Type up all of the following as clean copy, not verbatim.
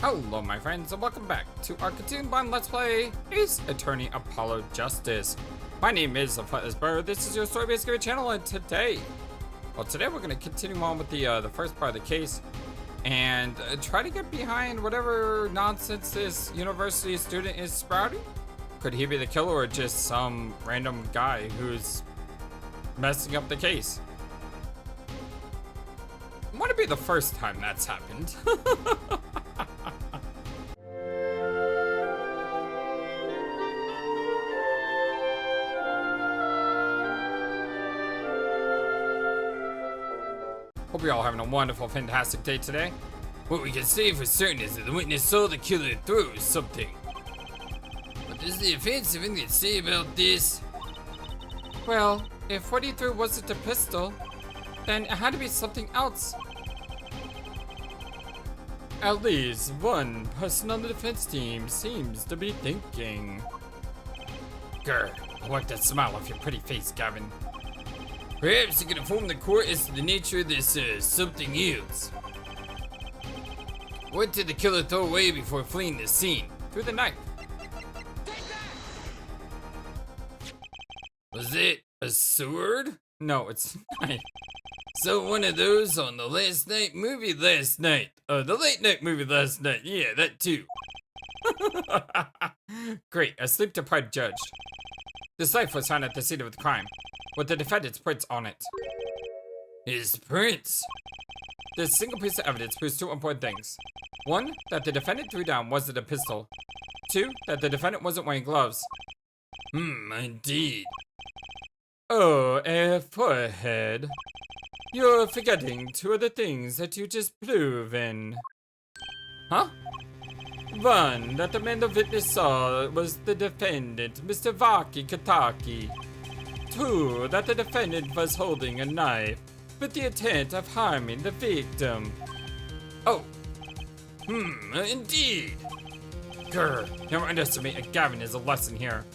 Hello my friends and welcome back to our continuing Let's Play Ace Attorney Apollo Justice. My name is FlightlessBird, this is your story-based game channel, and today we're going to continue on with the first part of the case and try to get behind whatever nonsense this university student is sprouting. Could he be the killer or just some random guy who's messing up the case? It wouldn't be the first time that's happened. Hope you're all having a wonderful, fantastic day today. What we can say for certain is that the witness saw the killer throw something. What does the defense have anything to say about this? Well, if what he threw wasn't a pistol, then it had to be something else. At least one person on the defense team seems to be thinking. Grr, I want that smile off your pretty face, Gavin. Perhaps you can inform the court as to the nature of this something else. What did the killer throw away before fleeing the scene? Through the knife. Was it a sword? No, it's not. So one of those on the last night movie last night. The late night movie last night. Yeah, that too. Great, a sleep-deprived judge. This knife was found at the scene of the crime, with the defendant's prints on it. His prints? This single piece of evidence proves two important things. One, that the defendant threw down wasn't a pistol. Two, that the defendant wasn't wearing gloves. Indeed. Oh, forehead. You're forgetting two of the things that you just proven. Huh? One, that the man the witness saw was the defendant, Mr. Vaki Kataki. Two, that the defendant was holding a knife with the intent of harming the victim. Oh. Indeed. Grr, never underestimate a Gavin is a lesson here.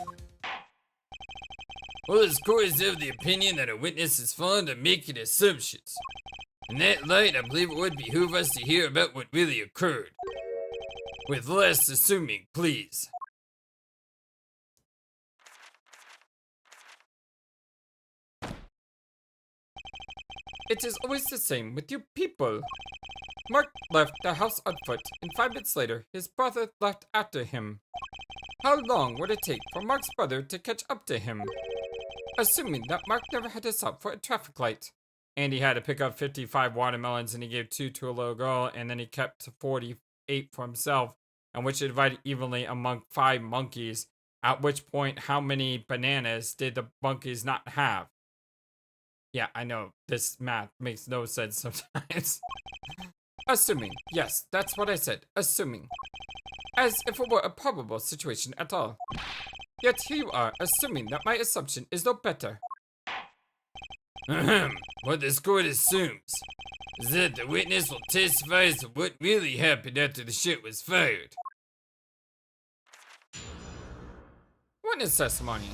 Well, this court is of the opinion that a witness is fond of making assumptions. In that light, I believe it would behoove us to hear about what really occurred. With less assuming, please. It is always the same with you people. Mark left the house on foot, and 5 minutes later, his brother left after him. How long would it take for Mark's brother to catch up to him? Assuming that Mark never had to stop for a traffic light. And he had to pick up 55 watermelons, and he gave 2 to a little girl, and then he kept 48 for himself, and which he divided evenly among 5 monkeys, at which point, how many bananas did the monkeys not have? Yeah, I know, this math makes no sense sometimes. Assuming, yes, that's what I said, assuming. As if it were a probable situation at all. Yet here you are, assuming that my assumption is no better. What this court assumes is that the witness will testify as to what really happened after the shot was fired. Witness testimony.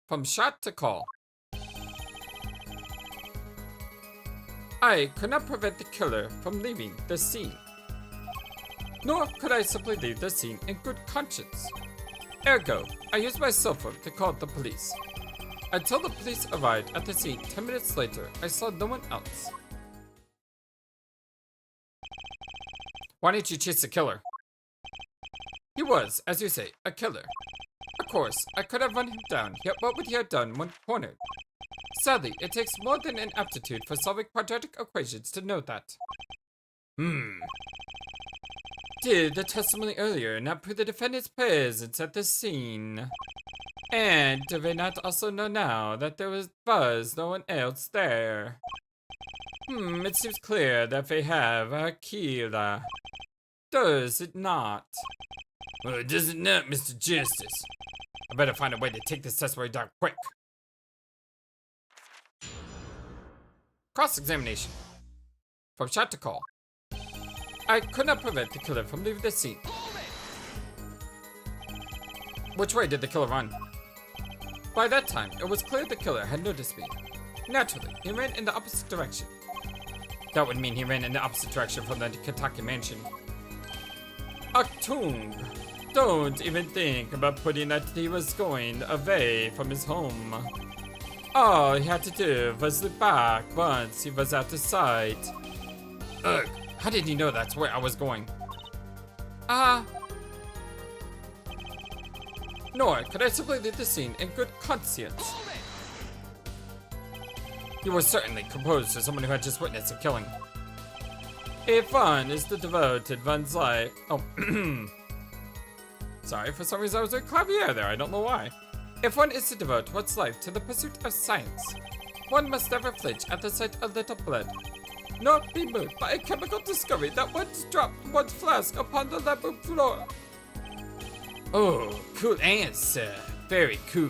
From shot to call. I could not prevent the killer from leaving the scene. Nor could I simply leave the scene in good conscience. Ergo, I used my cell phone to call the police. Until the police arrived at the scene 10 minutes later, I saw no one else. Why didn't you chase the killer? He was, as you say, a killer. Of course, I could have run him down, yet what would he have done when cornered? Sadly, it takes more than an aptitude for solving quadratic equations to know that. Did the testimony earlier not prove the defendant's presence at the scene? And do they not also know now that there was no one else there? It seems clear that they have a killer. Does it not? Well, it does it not, Mr. Justice. I better find a way to take this testimony down quick. Cross-examination. From shot to call. I could not prevent the killer from leaving the scene. Which way did the killer run? By that time, it was clear the killer had noticed me. Naturally, he ran in the opposite direction. That would mean he ran in the opposite direction from the Kataki mansion. Aktung. Don't even think about putting that he was going away from his home. All he had to do was look back once he was out of sight. Ugh, how did he know that's where I was going? Nor could I simply leave the scene in good conscience. You were certainly composed to someone who had just witnessed a killing. If one is to devote one's life... Oh, sorry, for some reason I was doing clavier there, I don't know why. If one is to devote one's life to the pursuit of science, one must never flinch at the sight of little blood, nor be moved by a chemical discovery that once dropped one's flask upon the lab floor. Oh, cool answer. Very cool.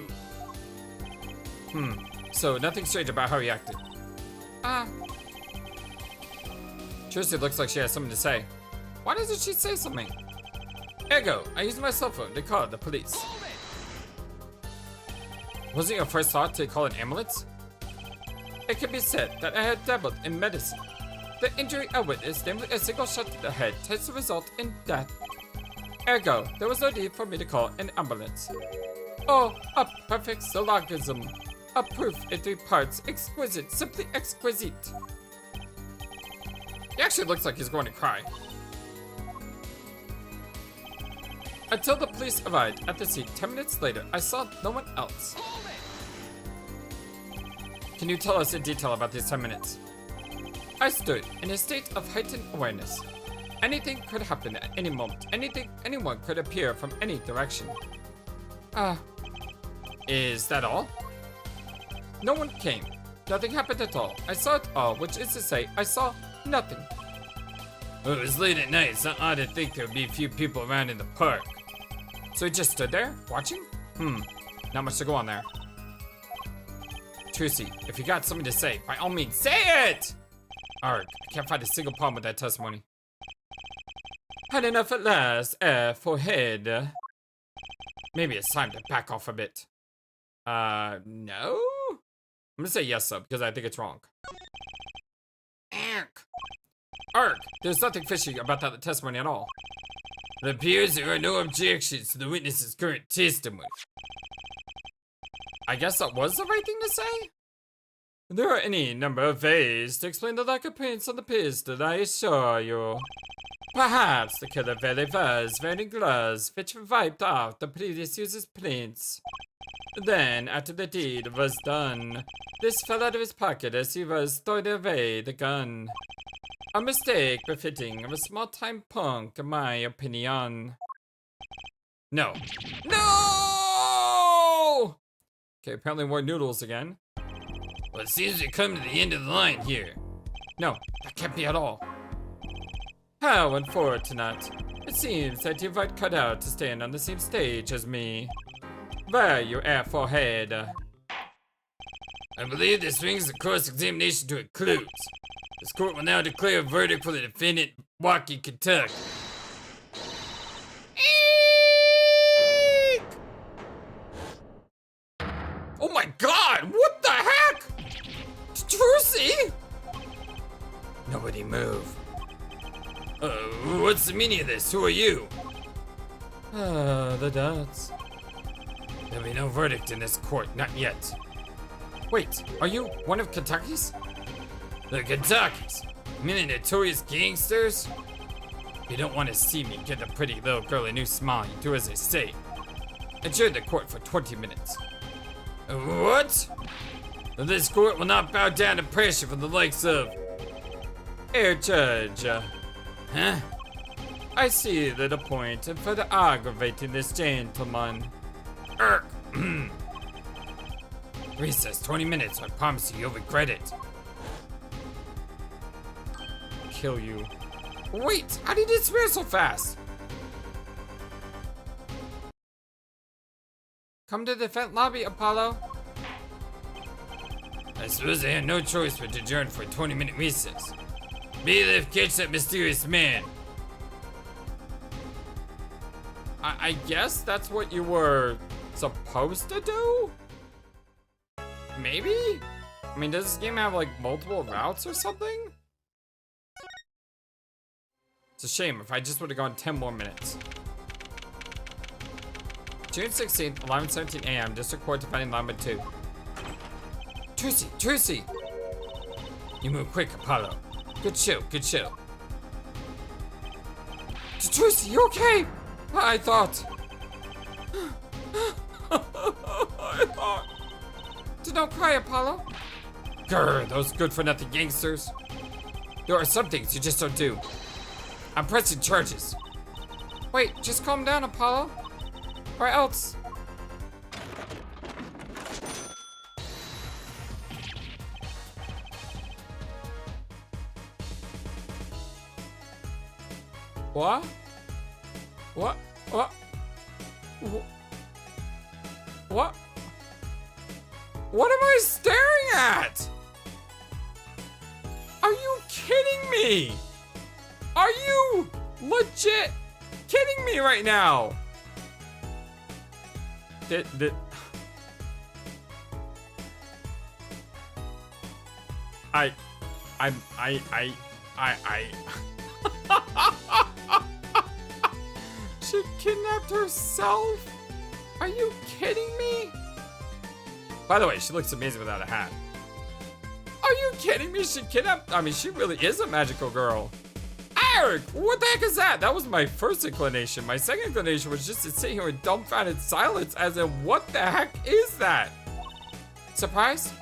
So nothing strange about how he acted. Tristy looks like she has something to say. Why doesn't she say something? Ergo, I used my cell phone to call the police. Wasn't your first thought to call an ambulance? It can be said that I had dabbled in medicine. The injury I witnessed, namely a single shot to the head, tends to result in death. Ergo, there was no need for me to call an ambulance. Oh, a perfect syllogism. A proof in 3 parts. Exquisite. Simply exquisite. He actually looks like he's going to cry. Until the police arrived at the scene 10 minutes later, I saw no one else. Can you tell us in detail about these 10 minutes? I stood in a state of heightened awareness. Anything could happen at any moment. Anyone could appear from any direction. Is that all? No one came. Nothing happened at all. I saw it all, which is to say, I saw nothing. Well, it was late at night. It's not odd to think there would be a few people around in the park. So he just stood there, watching? Not much to go on there. Trucy, if you got something to say, by all means, say it! Arg, I can't find a single problem with that testimony. Had enough at last, forehead. Maybe it's time to back off a bit. No? I'm gonna say yes, though, because I think it's wrong. Arg, there's nothing fishy about that testimony at all. It appears there are no objections to the witness's current testimony. I guess that was the right thing to say? There are any number of ways to explain the lack of prints on the pistol, I assure you. Perhaps the killer really was wearing gloves which wiped out the previous user's prints. Then, after the deed was done, this fell out of his pocket as he was throwing away the gun. A mistake befitting of a small-time punk, in my opinion. No. No! Okay, apparently more noodles again. Well, it seems we've come to the end of the line here. No, that can't be at all. How unfortunate. It seems that you've right cut out to stand on the same stage as me. There you are, forehead. I believe this brings the cross-examination to a close. This court will now declare a verdict for the defendant, Waki Kentucky. Eek! Oh my god, what the heck? Trucy? Nobody move. What's the meaning of this? Who are you? The dots. There'll be no verdict in this court, not yet. Wait, are you one of Kentucky's? The Kentuckys? You mean the notorious gangsters? If you don't want to see me get a pretty little girl a new smile, you do as I say. Adjourn the court for 20 minutes. What? This court will not bow down to pressure from the likes of... Air Judge. Huh? I see little point in further aggravating this gentleman. Recess 20 minutes, I promise you, you'll regret it. Kill you. Wait, how did it disappear so fast? Come to the vent lobby, Apollo. I suppose I had no choice but to adjourn for a 20-minute recess. Be there to catch that mysterious man. I guess that's what you were supposed to do? Maybe? I mean, does this game have like multiple routes or something? It's a shame. If I just would have gone 10 more minutes. June 16th, 11:17 a.m. District Court defending Lambert 2. Tracy! You move quick, Apollo. Good show. Tracy, you okay? I thought. Don't cry, Apollo. Grr, those good-for-nothing gangsters. There are some things you just don't do. I'm pressing charges. Wait, just calm down, Apollo. Or else. What? What am I staring at? Are you kidding me? Are you legit kidding me right now? She kidnapped herself? Are you kidding me? By the way, she looks amazing without a hat. Are you kidding me? She kidnapped, I mean, she really is a magical girl. Eric, what the heck is that? That was my first inclination. My second inclination was just to sit here in dumbfounded silence as in, what the heck is that? Surprise?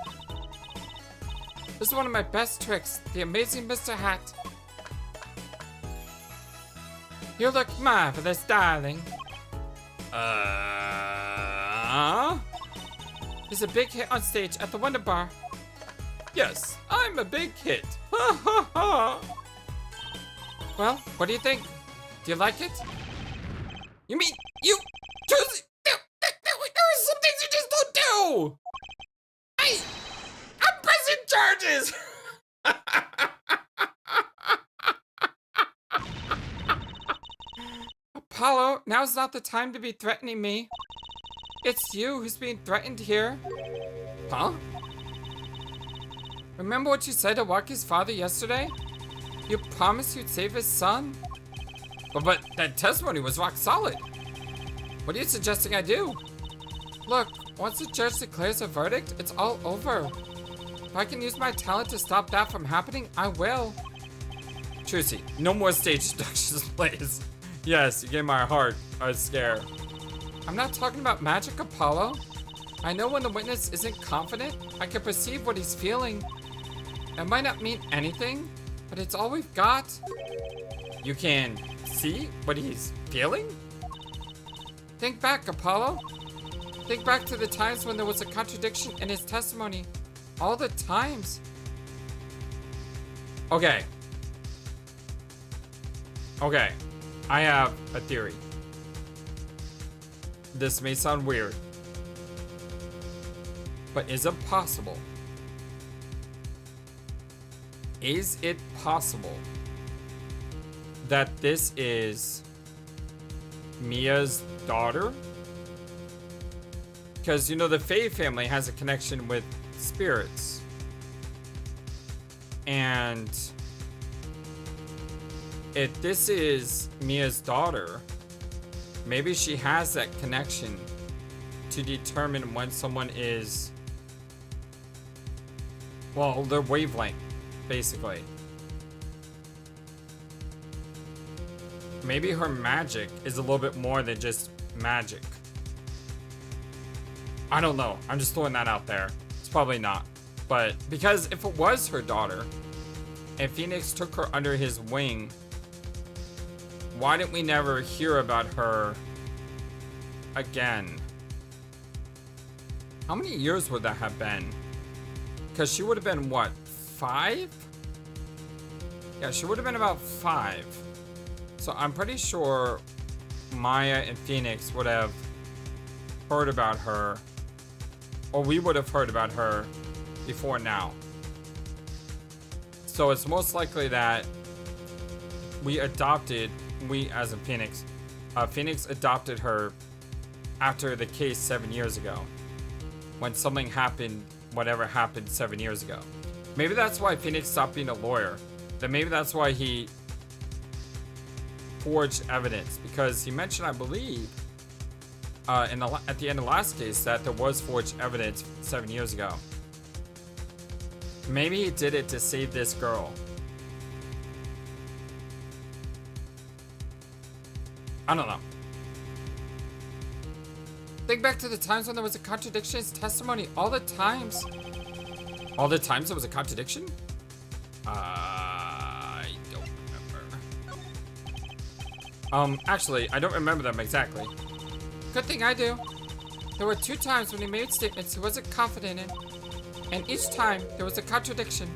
This is one of my best tricks, the amazing Mr. Hat. You look marvelous, darling. He's a big hit on stage at the Wonder Bar. Yes, I'm a big hit. Ha ha ha. Well, what do you think? Do you like it? You mean you choose? There are some things you just don't do. I'm pressing charges. Apollo, now's not the time to be threatening me. It's you who's being threatened here. Huh? Remember what you said to Waki's father yesterday? You promised you'd save his son? But that testimony was rock solid. What are you suggesting I do? Look, once the judge declares a verdict, it's all over. If I can use my talent to stop that from happening, I will. Trucy, no more stage introductions, please. Yes, you gave my heart a scare. I'm not talking about magic, Apollo. I know when the witness isn't confident, I can perceive what he's feeling. It might not mean anything, but it's all we've got. You can see what he's feeling? Think back, Apollo. Think back to the times when there was a contradiction in his testimony. All the times. Okay. I have a theory. This may sound weird, but is it possible? Is it possible that this is Mia's daughter? Because, you know, the Faye family has a connection with spirits. And if this is Mia's daughter, maybe she has that connection to determine when someone is, well, their wavelength, basically. Maybe her magic is a little bit more than just magic. I don't know. I'm just throwing that out there. It's probably not. But because if it was her daughter, and Phoenix took her under his wing, why didn't we never hear about her again? How many years would that have been? Because she would have been, what, 5? Yeah, she would have been about 5. So I'm pretty sure Maya and Phoenix would have heard about her, or we would have heard about her before now. So it's most likely that we as a Phoenix adopted her after the case 7 years ago. When something happened, whatever happened 7 years ago. Maybe that's why Phoenix stopped being a lawyer. Then maybe that's why he forged evidence because he mentioned, I believe, at the end of the last case that there was forged evidence 7 years ago. Maybe he did it to save this girl. I don't know. Think back to the times when there was a contradiction in his testimony. All the times. All the times there was a contradiction? I don't remember. Actually, I don't remember them exactly. Good thing I do. There were 2 times when he made statements he wasn't confident in, and each time there was a contradiction.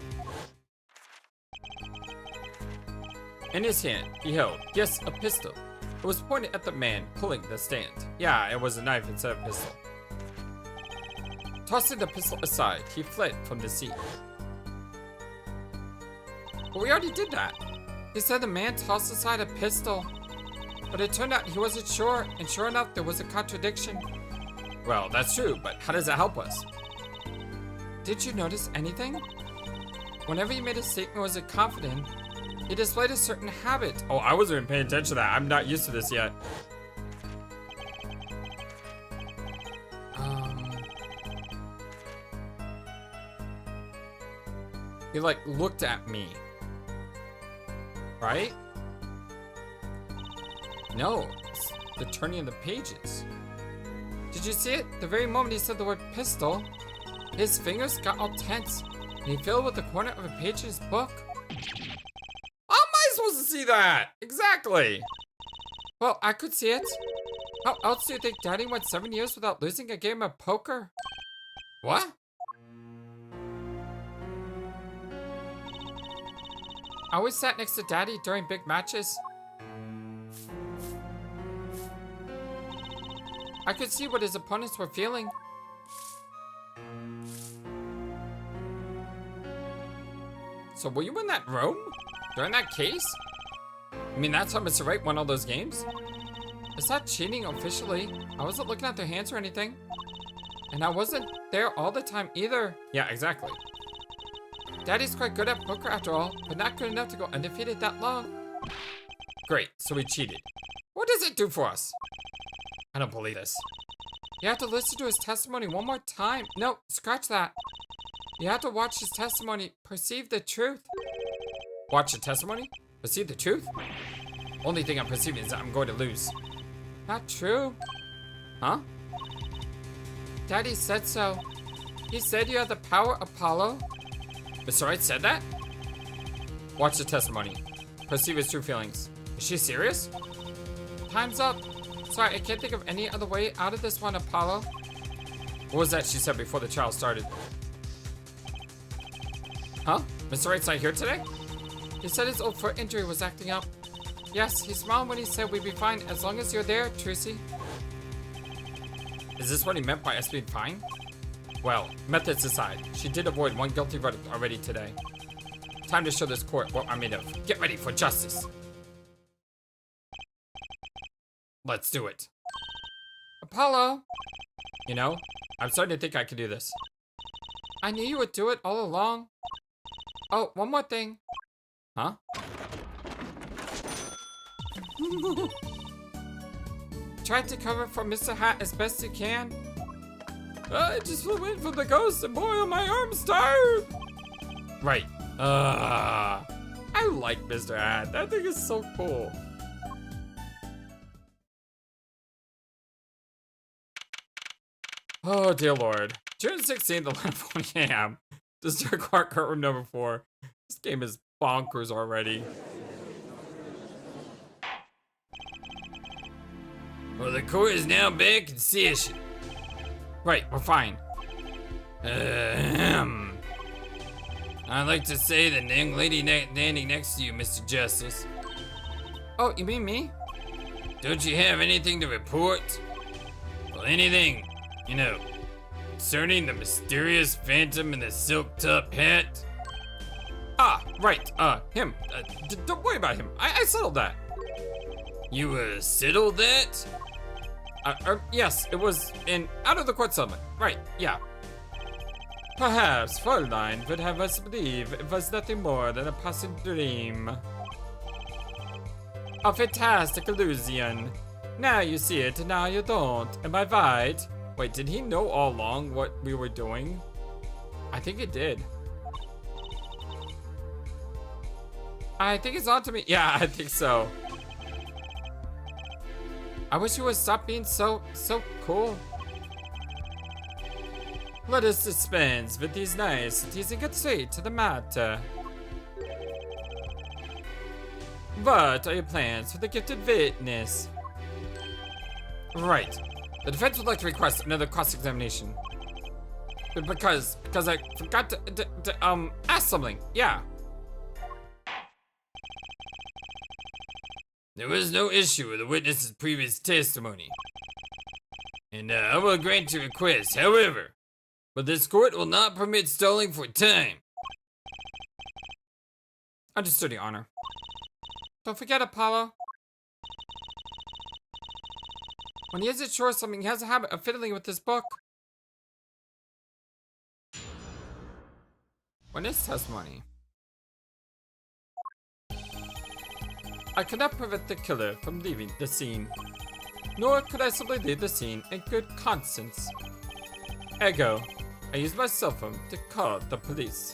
In his hand, he held, yes, a pistol. It was pointed at the man pulling the stand. Yeah, it was a knife instead of a pistol. Tossing the pistol aside, he fled from the scene. But we already did that. He said the man tossed aside a pistol, but it turned out he wasn't sure, and sure enough, there was a contradiction. Well, that's true, but how does that help us? Did you notice anything? Whenever he made a statement he wasn't confident, he displayed a certain habit. Oh, I wasn't even paying attention to that. I'm not used to this yet. He like looked at me. Right? No, it's the turning of the pages. Did you see it? The very moment he said the word pistol, his fingers got all tense, and he filled with the corner of a page in his book. How am I supposed to see that? Exactly. Well, I could see it. How else do you think Daddy went 7 years without losing a game of poker? What? I always sat next to Daddy during big matches. I could see what his opponents were feeling. So were you in that room? During that case? I mean, that's how Mr. Wright won all those games? It's not cheating officially. I wasn't looking at their hands or anything. And I wasn't there all the time either. Yeah, exactly. Daddy's quite good at poker after all, but not good enough to go undefeated that long. Great, so we cheated. What does it do for us? I don't believe this. You have to listen to his testimony one more time. No, scratch that. You have to watch his testimony, perceive the truth. Watch the testimony? Perceive the truth? Only thing I'm perceiving is that I'm going to lose. Not true. Huh? Daddy said so. He said you have the power, Apollo. Mr. Wright said that? Watch the testimony. Perceive his true feelings. Is she serious? Time's up. Sorry, I can't think of any other way out of this one, Apollo. What was that she said before the trial started? Huh? Mr. Wright's not here today? He said his old foot injury was acting up. Yes, he smiled when he said we'd be fine as long as you're there, Trucy. Is this what he meant by us being fine? Well, methods aside, she did avoid one guilty verdict already today. Time to show this court what I'm made of. Get ready for justice. Let's do it. Apollo! You know, I'm starting to think I can do this. I knew you would do it all along. Oh, one more thing. Huh? Try to cover for Mr. Hat as best you can. I just flew in from the ghost and boy, my arm's tired. Right. I like Mr. Hat. That thing is so cool. Oh, dear Lord. June 16th, 11:40 a.m. To start Clark courtroom number 4. This game is bonkers already. Well, the court is now back in session. Right, we're fine. I'd like to say the young lady standing next to you, Mr. Justice. Oh, you mean me? Don't you have anything to report? Well, anything, you know, concerning the mysterious phantom in the silk top hat? Ah, right, him. Don't worry about him. I settled that. You, settled that? Yes, it was an out-of-the-court settlement. Right, yeah. Perhaps Fräulein would have us believe it was nothing more than a passing dream. A fantastic illusion. Now you see it and now you don't. Am I right? Wait, did he know all along what we were doing? I think it did. I think it's on to me. Yeah, I think so. I wish you would stop being so cool. Let us dispense with these niceties and get straight to the matter. What are your plans for the gifted witness? Right. The defense would like to request another cross-examination. Because I forgot to ask something. Yeah. There was no issue with the witness's previous testimony. And I will grant your request, however. But this court will not permit stalling for time. Understood, Your Honor. Don't forget, Apollo. When he isn't sure of something, he has a habit of fiddling with this book. Witness testimony. I could not prevent the killer from leaving the scene. Nor could I simply leave the scene in good conscience. Ergo, I used my cell phone to call the police.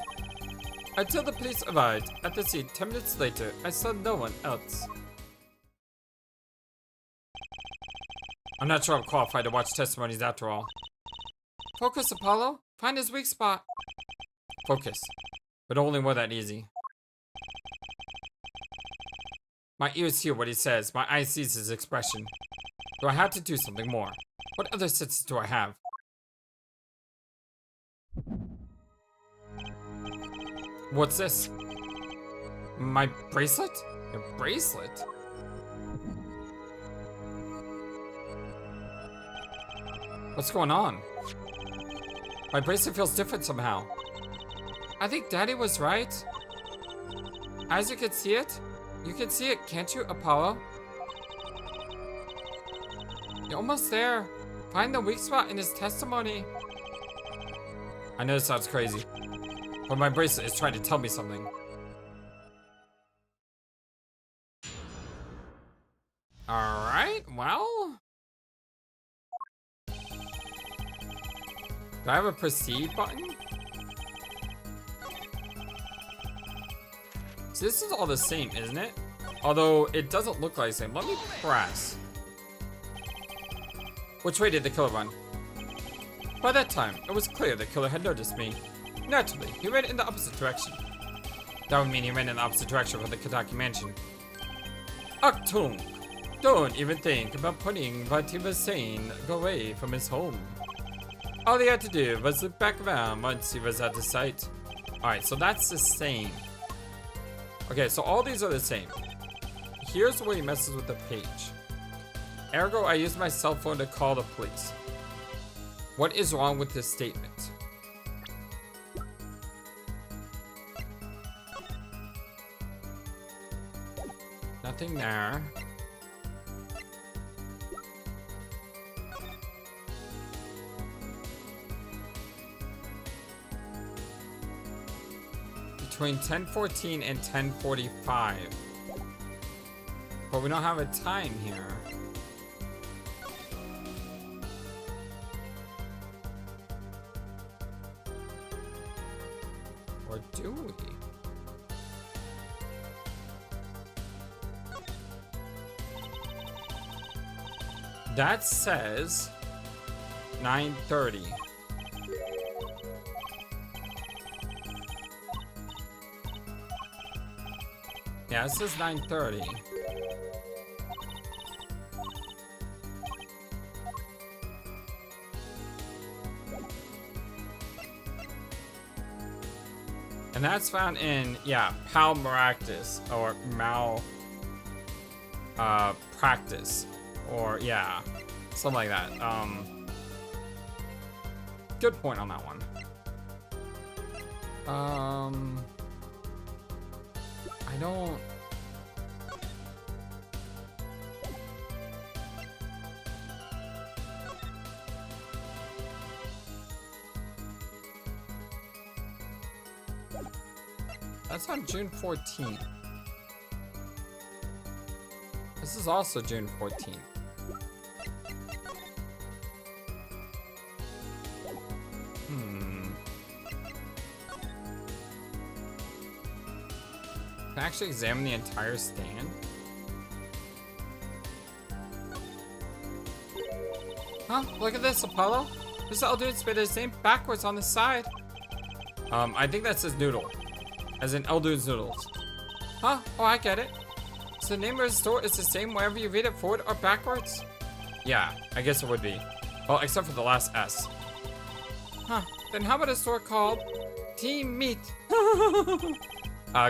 Until the police arrived at the scene 10 minutes later, I saw no one else. I'm not sure I'm qualified to watch testimonies after all. Focus, Apollo. Find his weak spot. Focus. But only were that easy. My ears hear what he says. My eyes see his expression. Do I have to do something more? What other senses do I have? What's this? My bracelet? Your bracelet? What's going on? My bracelet feels different somehow. I think Daddy was right. As you can see it? You can see it, can't you, Apollo? You're almost there. Find the weak spot in his testimony. I know this sounds crazy, but my bracelet is trying to tell me something. Alright, well. Do I have a proceed button? So this is all the same, isn't it? Although it doesn't look like the same. Let me press. Which way did the killer run? By that time, it was clear the killer had noticed me. Naturally, he ran in the opposite direction. That would mean he ran in the opposite direction from the Kadaki mansion. Achtung! Don't even think about putting what he was saying away from his home. All he had to do was look back around once he was out of sight. Alright, so that's the same. Okay, so all these are the same. Here's where he messes with the page. Ergo, I used my cell phone to call the police. What is wrong with this statement? Nothing there. Between 10:14 and 10:45. But we don't have a time here. Or do we? That says 9:30. Yeah, it says 9:30. And that's found in, yeah, Practice, or Practice, or yeah, something like that. Good point on that one. I don't. That's on June 14th. This is also June 14th. Can I actually examine the entire stand? Huh? Look at this, Apollo. This old dude spit his name backwards on the side. I think that says noodle. As in El Dude's noodles. Huh? Oh, I get it. So the name of the store is the same wherever you read it forward or backwards? Yeah, I guess it would be. Well, except for the last S. Huh. Then how about a store called Team Meat?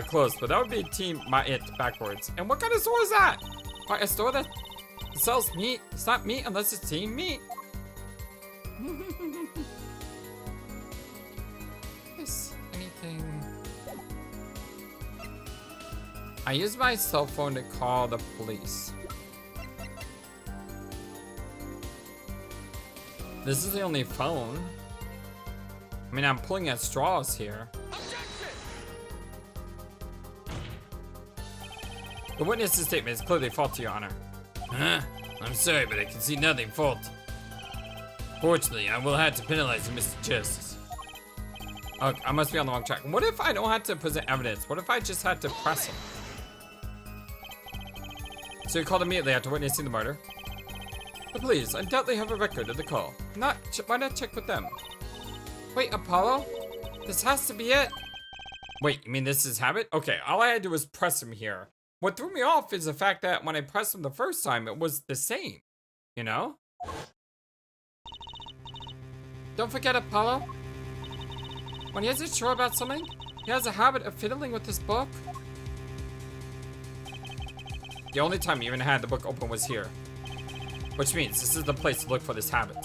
Close, but that would be Team Ma'it backwards. And what kind of store is that? Why, a store that sells meat? It's not meat unless it's Team Meat. Is anything... I use my cell phone to call the police. This is the only phone. I mean, I'm pulling at straws here. The witness's statement is clearly faulty, Your Honor. Huh? I'm sorry, but I can see nothing faulty. Fortunately, I will have to penalize Mr. Justice. Oh, I must be on the wrong track. What if I don't have to present evidence? What if I just had to press him? So you called immediately after witnessing the murder? The police undoubtedly have a record of the call. Why not check with them? Wait, Apollo? This has to be it. Wait, you mean this is habit? Okay, all I had to do was press him here. What threw me off is the fact that when I pressed him the first time, it was the same. You know? Don't forget, Apollo. When he isn't sure about something, he has a habit of fiddling with his book. The only time he even had the book open was here. Which means this is the place to look for this habit.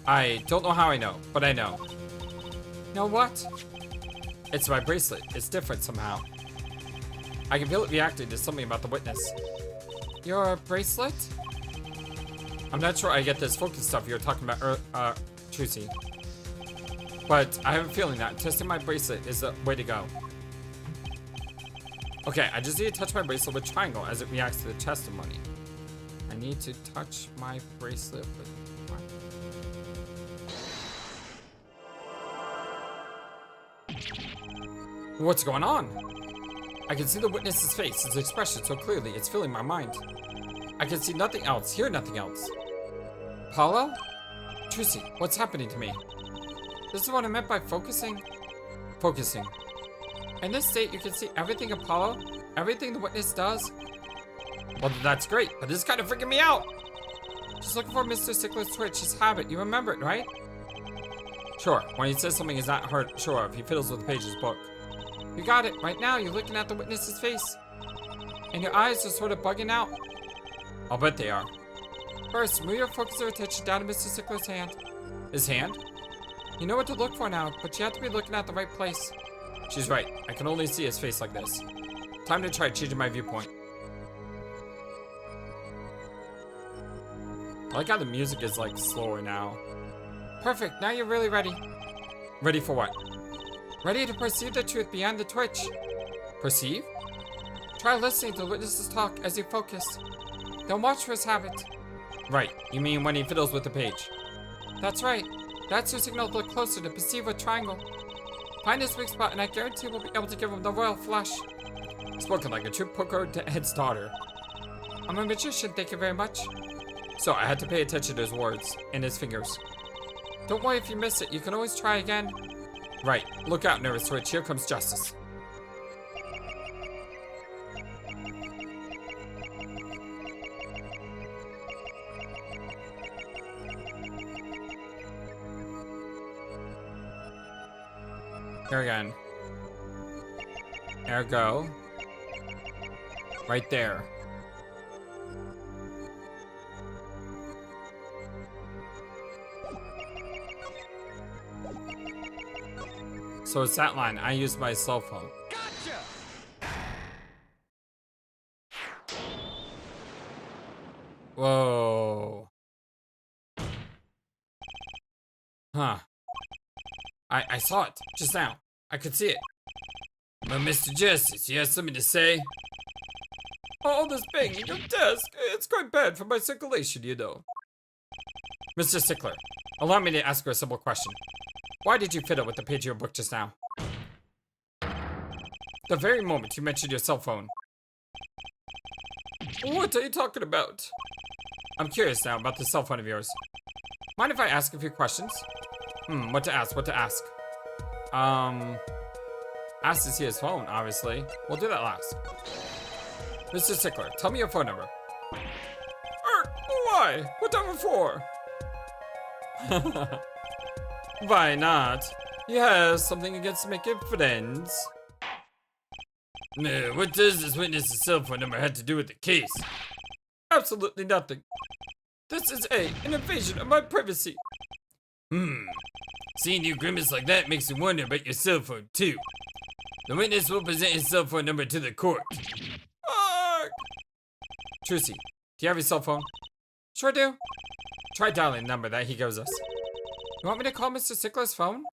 I don't know how I know, but I know. Know what? It's my bracelet. It's different somehow. I can feel it reacting to something about the witness. Your bracelet? I'm not sure I get this focus stuff you were talking about, Trucy. But I have a feeling that testing my bracelet is the way to go. Okay, I just need to touch my bracelet with triangle as it reacts to the testimony. I need to touch my bracelet with triangle. What's going on? I can see the witness's face, his expression so clearly, it's filling my mind. I can see nothing else, hear nothing else. Apollo? Trucy, what's happening to me? This is what I meant by focusing. Focusing. In this state, you can see everything Apollo, everything the witness does. Well, that's great, but this is kind of freaking me out. Just looking for Mr. Stickler's twitch, his habit. You remember it, right? Sure, when he says something he's not heard sure of, he fiddles with the page of his book. You got it. Right now, you're looking at the witness's face. And your eyes are sort of bugging out. I'll bet they are. First, move your focus of attention down to Mr. Stickler's hand. His hand? You know what to look for now, but you have to be looking at the right place. She's right. I can only see his face like this. Time to try changing my viewpoint. I like how the music is like slower now. Perfect. Now you're really ready. Ready for what? Ready to perceive the truth beyond the twitch. Perceive? Try listening to the witnesses talk as you focus. Don't watch for his habit. Right. You mean when he fiddles with the page? That's right. That's your signal to look closer to perceive with triangle. Find his weak spot and I guarantee we'll be able to give him the royal flush. Spoken like a true poker head's daughter. I'm a magician, thank you very much. So I had to pay attention to his words and his fingers. Don't worry if you miss it, you can always try again. Right, look out, nervous twitch, here comes justice. Here again. Ergo. Right there. So it's that line. I use my cell phone. Gotcha! Whoa. Huh. I saw it just now. I could see it. But Mr. Justice, you have something to say? All this banging your desk, it's quite bad for my circulation, you know. Mr. Stickler, allow me to ask you a simple question. Why did you fiddle with the page of your book just now? The very moment you mentioned your cell phone. What are you talking about? I'm curious now about the cell phone of yours. Mind if I ask a few questions? What to ask? Ask to see his phone, obviously. We'll do that last. Mr. Stickler, tell me your phone number. Why? What number for? Why not? He has something against making friends. No, what does this witness's cell phone number have to do with the case? Absolutely nothing. This is an invasion of my privacy. Seeing you grimace like that makes me wonder about your cell phone, too. The witness will present his cell phone number to the court. Trucy, do you have your cell phone? Sure do. Try dialing the number that he gives us. You want me to call Mr. Stickler's phone?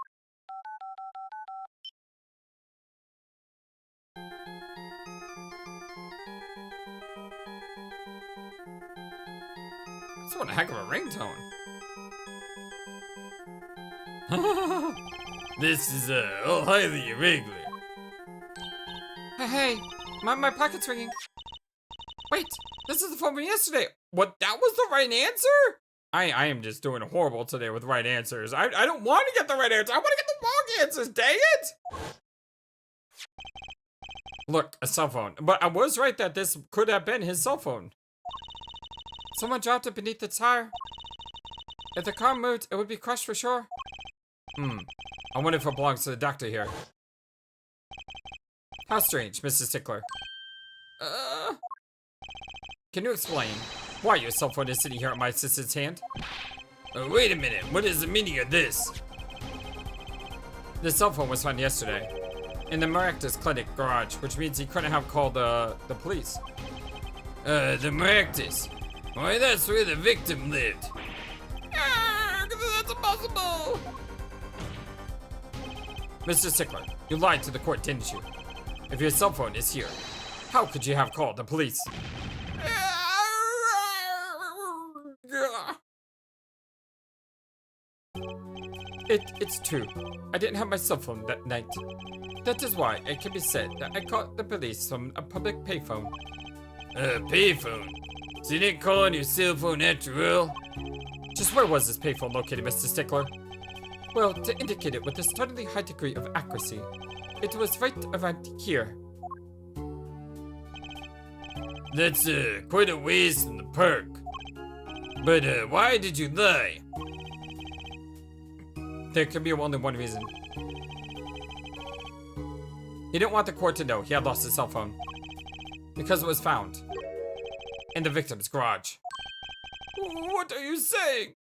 That's one heck of a ringtone. This is, all highly irregular. Hey, my pocket's ringing. Wait, this is the phone from yesterday. What, that was the right answer? I am just doing horrible today with right answers. I don't want to get the right answer. I want to get the wrong answers, dang it! Look, a cell phone. But I was right that this could have been his cell phone. Someone dropped it beneath the tire. If the car moved, it would be crushed for sure. I wonder if it belongs to the doctor here. How strange, Mr. Stickler. Can you explain why your cell phone is sitting here at my assistant's hand? Wait a minute, what is the meaning of this? The cell phone was found yesterday in the Maractus Clinic garage, which means he couldn't have called the police. The Maractus. Why, that's where the victim lived. That's impossible! Mr. Stickler, you lied to the court, didn't you? If your cell phone is here, how could you have called the police? It's true. I didn't have my cell phone that night. That is why it can be said that I called the police from a public payphone. A payphone? So you didn't call on your cell phone after all? Just where was this payphone located, Mr. Stickler? Well, to indicate it with a startlingly high degree of accuracy, it was right around here. That's quite a ways from the park. But why did you lie? There can be only one reason. He didn't want the court to know he had lost his cell phone. Because it was found in the victim's garage. What are you saying?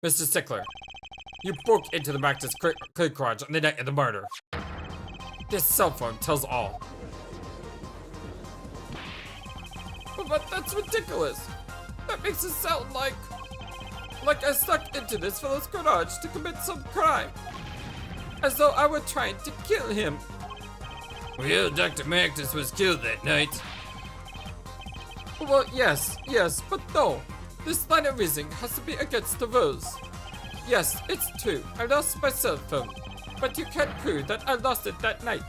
Mr. Stickler, you broke into the Maractus Clinic garage on the night of the murder. This cell phone tells all. But that's ridiculous. That makes it sound like I snuck into this fellow's garage to commit some crime. As though I were trying to kill him. Well, Dr. Maractus was killed that night. Well, yes, but no. This line of reasoning has to be against the rules. Yes, it's true. I lost my cell phone. But you can't prove that I lost it that night.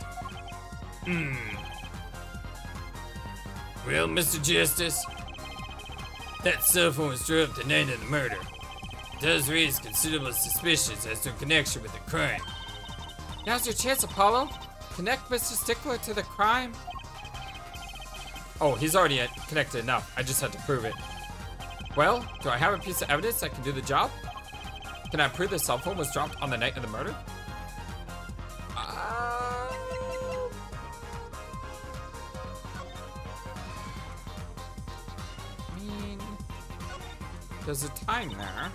Well, Mr. Justice, that cell phone was dropped the night of the murder. It does raise considerable suspicions as to a connection with the crime. Now's your chance, Apollo. Connect Mr. Stickler to the crime. Oh, he's already connected enough. I just had to prove it. Well, do I have a piece of evidence that can do the job? Can I prove the cell phone was dropped on the night of the murder? I mean, there's a time there.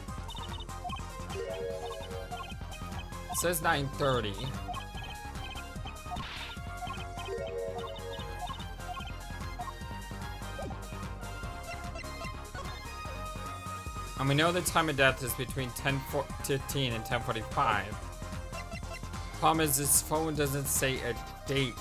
It says 9:30. And we know the time of death is between 10:15 and 10:45. Problem is, this phone doesn't say a date.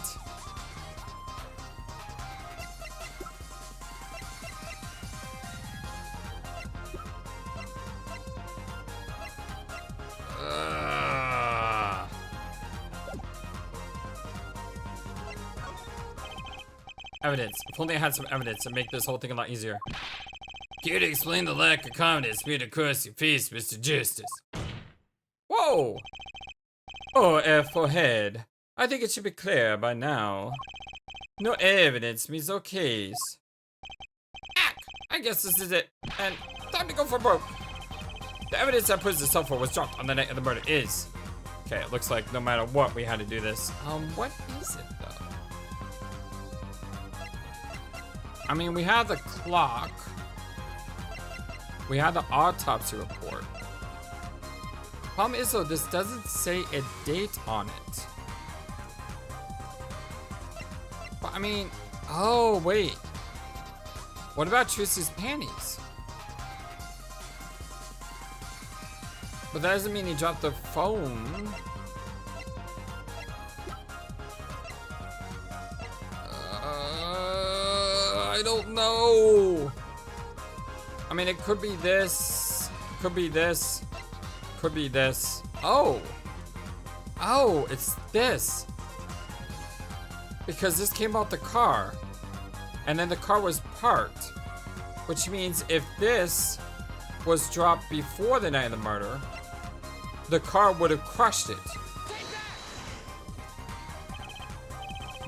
Evidence. If only I had some evidence to make this whole thing a lot easier. Care to explain the lack of confidence smeared across your face, Mr. Justice? Whoa! Oh, forehead. I think it should be clear by now. No evidence means no case. Ack! I guess this is it. And time to go for broke. The evidence that proves the cell phone was dropped on the night of the murder is... Okay, it looks like no matter what, we had to do this. What is it, though? I mean, we have the clock. We have the autopsy report. Problem is, though, this doesn't say a date on it. But, I mean... Oh, wait. What about Trucy's panties? But that doesn't mean he dropped the phone. I don't know. I mean, it could be this. Could be this. Could be this. Oh. Oh, it's this. Because this came out the car. And then the car was parked. Which means if this was dropped before the night of the murder, the car would have crushed it.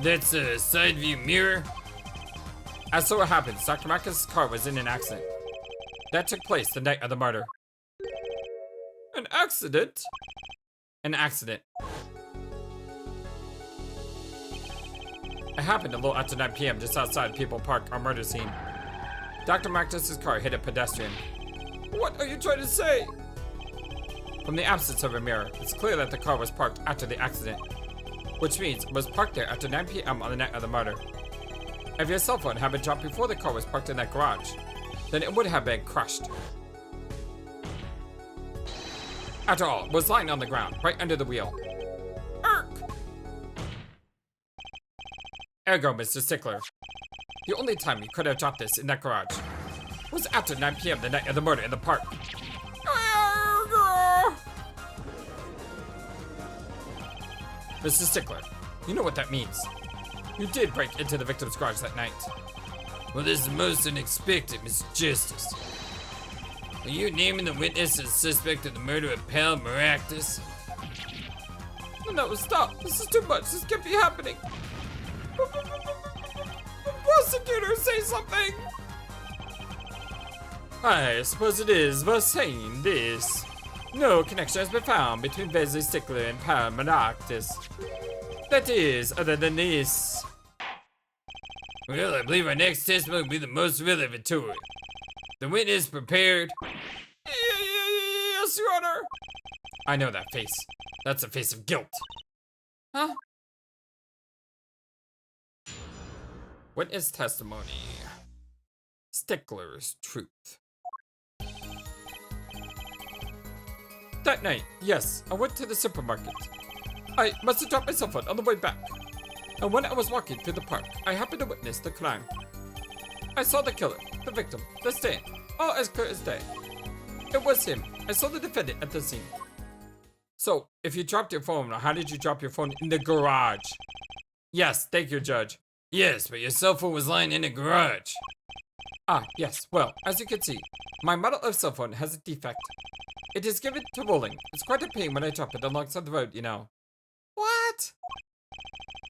That's a side view mirror. As so it happens, Dr. Marcus' car was in an accident. That took place the night of the murder. An accident? An accident. It happened a little after 9 p.m. just outside People Park, our murder scene. Dr. Marcus' car hit a pedestrian. What are you trying to say? From the absence of a mirror, it's clear that the car was parked after the accident, which means it was parked there after 9 p.m. on the night of the murder. If your cell phone had been dropped before the car was parked in that garage, then it would have been crushed. After all, it was lying on the ground, right under the wheel. Erk! Ergo, Mr. Stickler. The only time you could have dropped this in that garage was after 9 p.m. the night of the murder in the park. Mr. Stickler, you know what that means. You did break into the victim's garage that night. Well, this is most unexpected, Mr. Justice. Are you naming the witness as suspect of the murder of Pal Maractus? No, stop. This is too much. This can't be happening. Prosecutor, say something. I suppose it is worth saying this. No connection has been found between Wesley Stickler and Pal Maractus. That is, other than this. Well, I believe our next testimony will be the most relevant to it. The witness prepared. Yes, Your Honor. I know that face. That's a face of guilt. Huh? Witness testimony. Stickler's truth. That night, yes, I went to the supermarket. I must have dropped my cell phone on the way back. And when I was walking through the park, I happened to witness the crime. I saw the killer, the victim, the stain, all as clear as day. It was him. I saw the defendant at the scene. So, if you dropped your phone, how did you drop your phone in the garage? Yes, thank you, Judge. Yes, but your cell phone was lying in a garage. Ah, yes, well, as you can see, my model of cell phone has a defect. It is given to rolling. It's quite a pain when I drop it alongside the road, you know. What?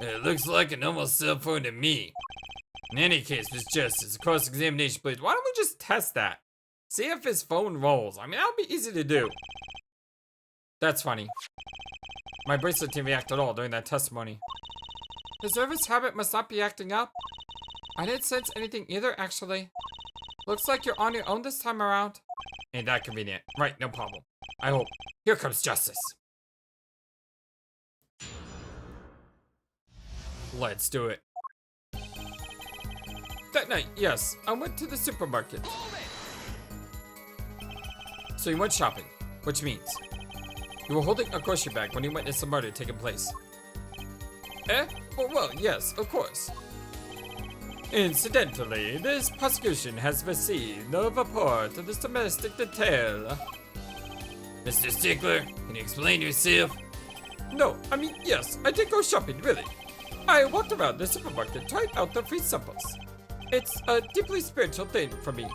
It looks like a normal cell phone to me. In any case, Miss Justice, a cross-examination, please. Why don't we just test that? See if his phone rolls. I mean, that would be easy to do. That's funny. My bracelet didn't react at all during that testimony. His nervous habit must not be acting up. I didn't sense anything either, actually. Looks like you're on your own this time around. Ain't that convenient. Right, no problem. I hope. Here comes justice. Let's do it. That night, yes, I went to the supermarket. So you went shopping, which means you were holding a grocery bag when you witnessed the murder taking place. Eh? Well, yes, of course. Incidentally, this prosecution has received no report of this domestic detail. Mr. Stickler, can you explain yourself? No, I mean, yes, I did go shopping, really. I walked around the supermarket trying out the free samples. It's a deeply spiritual thing for me.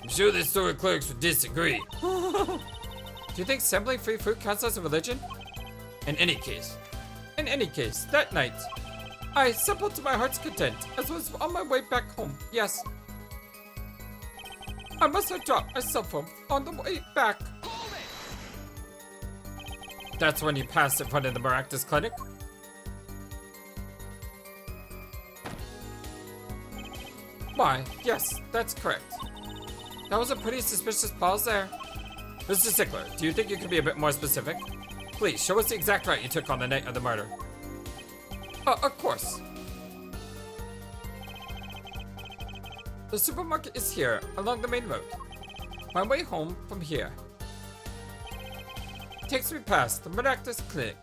I'm sure the store clerks would disagree. Do you think sampling free fruit counts as a religion? In any case, That night, I sampled to my heart's content as I was on my way back home. Yes. I must have dropped my cell phone on the way back. That's when you passed in front of the Maractus clinic? Why, yes, that's correct. That was a pretty suspicious pause there. Mr. Stickler, do you think you could be a bit more specific? Please, show us the exact route you took on the night of the murder. Of course. The supermarket is here, along the main road. My way home from here takes me past the Maractus clinic.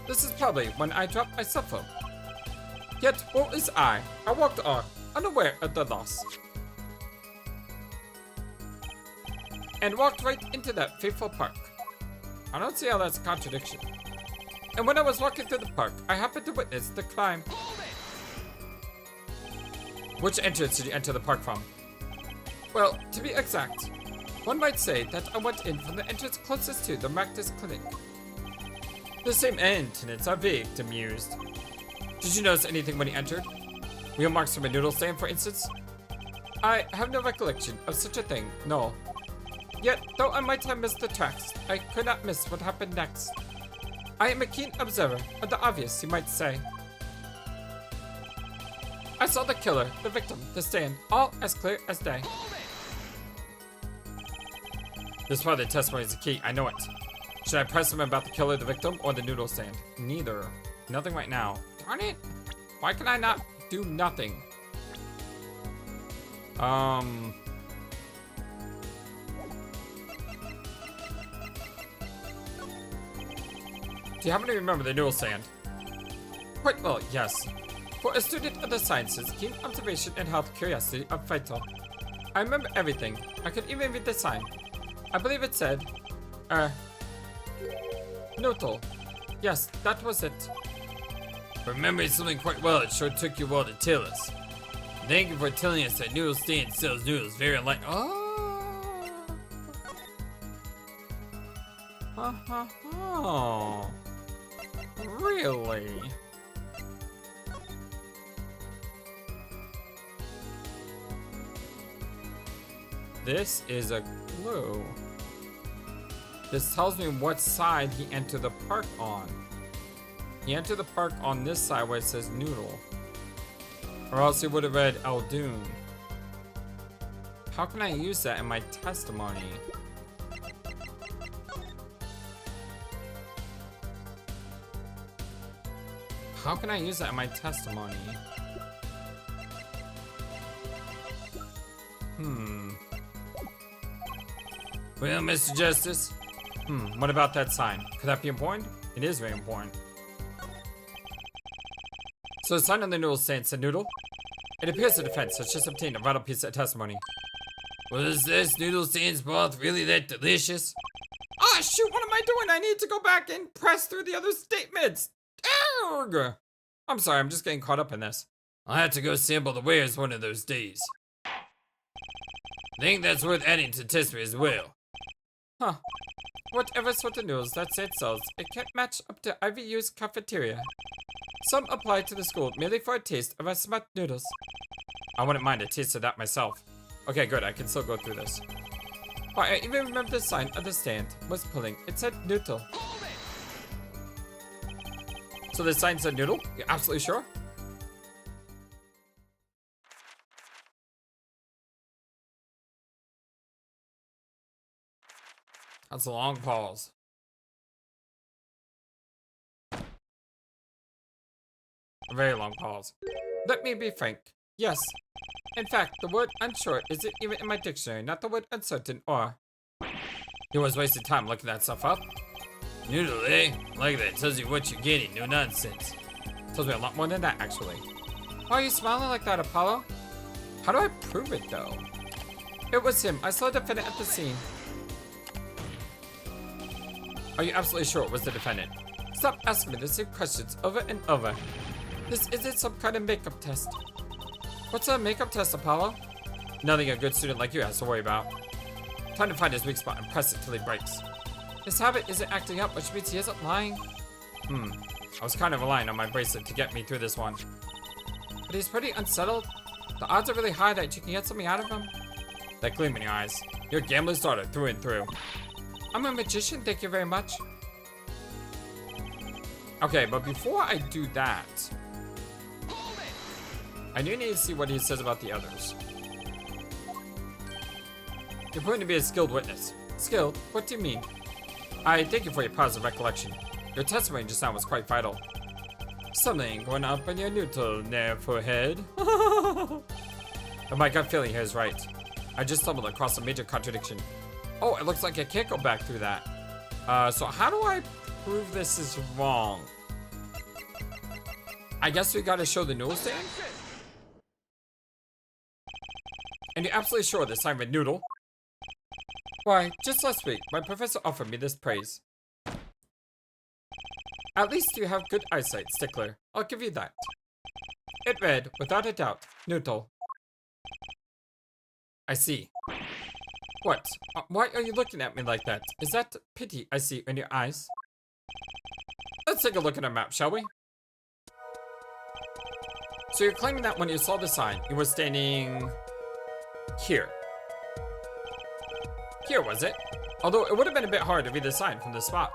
This is probably when I dropped my cell phone. Yet, woe is I walked on, unaware of the loss. And walked right into that fateful park. I don't see how that's a contradiction. And when I was walking through the park, I happened to witness the crime. Which entrance did you enter the park from? Well, to be exact, one might say that I went in from the entrance closest to the Maractus clinic. The same entrance are vague, amused. Did you notice anything when you entered? Wheel marks from a noodle stand, for instance? I have no recollection of such a thing, no. Yet, though I might have missed the tracks, I could not miss what happened next. I am a keen observer of the obvious, you might say. I saw the killer, the victim, the stand, all as clear as day. This part of the testimony is the key, I know it. Should I press him about the killer, the victim, or the noodle stand? Neither. Nothing right now. Darn it! Why can I not do nothing? Do you happen to remember the noodle stand? Quite well, yes. For a student of the sciences, keen observation and health curiosity are vital. I remember everything. I could even read the sign. I believe it said, Noodle. Yes, that was it. remembering something quite well, it sure took you a while to tell us. Thank you for telling us that noodle stand sells noodles very unlike. Oh. Really? This is a clue. This tells me what side he entered the park on. He entered the park on this side where it says noodle. Or else he would have read Eldoon. How can I use that in my testimony? How can I use that in my testimony? Well, Mr. Justice. What about that sign? Could that be important? It is very important. So the sign on the noodle stand said noodle? It appears the defense has just obtained a vital piece of testimony. Was this noodle stand's broth really that delicious? Ah, shoot, what am I doing? I need to go back and press through the other statements. Arrgh! I'm sorry, I'm just getting caught up in this. I'll have to go sample the wares one of those days. I think that's worth adding to testimony as well. Huh. Whatever sort of noodles that it sells, it can't match up to IVU's cafeteria. Some apply to the school merely for a taste of our smart noodles. I wouldn't mind a taste of that myself. Okay, good, I can still go through this. Why, I even remember the sign of the stand was pulling. It said noodle. So the sign said noodle? You're absolutely sure? That's a long pause. A very long pause. Let me be frank. Yes. In fact, the word unsure isn't even in my dictionary, not the word uncertain or... You was wasting time looking that stuff up. Noodle, eh? Like that. Tells you what you're getting. No nonsense. Tells me a lot more than that, actually. Why are you smiling like that, Apollo? How do I prove it, though? It was him. I saw the defendant at the scene. Are you absolutely sure it was the defendant? Stop asking me the same questions over and over. This isn't some kind of makeup test. What's a makeup test, Apollo? Nothing a good student like you has to worry about. Trying to find his weak spot and press it till he breaks. His habit isn't acting up, which means he isn't lying. I was kind of relying on my bracelet to get me through this one. But he's pretty unsettled. The odds are really high that you can get something out of him. That gleam in your eyes. You're a gambler's daughter through and through. I'm a magician, thank you very much. Okay, but before I do that, I do need to see what he says about the others. You're going to be a skilled witness. Skilled? What do you mean? I thank you for your positive recollection. Your testimony just now was quite vital. Something going up in your neutral there, forehead. And my gut feeling here is right. I just stumbled across a major contradiction. Oh, it looks like I can't go back through that. So how do I prove this is wrong? I guess we gotta show the noodle stand? And you're absolutely sure this time with noodle? Why, just last week, my professor offered me this praise. At least you have good eyesight, Stickler. I'll give you that. It read, without a doubt, noodle. I see. What? Why are you looking at me like that? Is that pity I see in your eyes? Let's take a look at our map, shall we? So you're claiming that when you saw the sign, you were standing here. Here, was it? Although it would have been a bit hard to read the sign from this spot.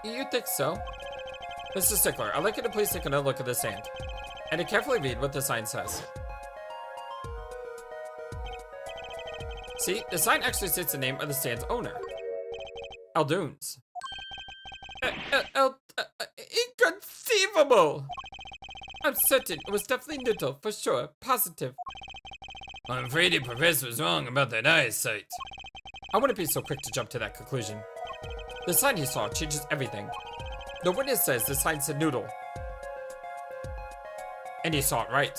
You think so? Mr. Stickler, I'd like you to please take another look at the sand. And to carefully read what the sign says. See, the sign actually states the name of the sand's owner. Eldunes. Inconceivable! I'm certain it was definitely neutral, for sure, positive. I'm afraid the professor was wrong about that eyesight. I wouldn't be so quick to jump to that conclusion. The sign he saw changes everything. The witness says the sign said noodle. And he saw it right.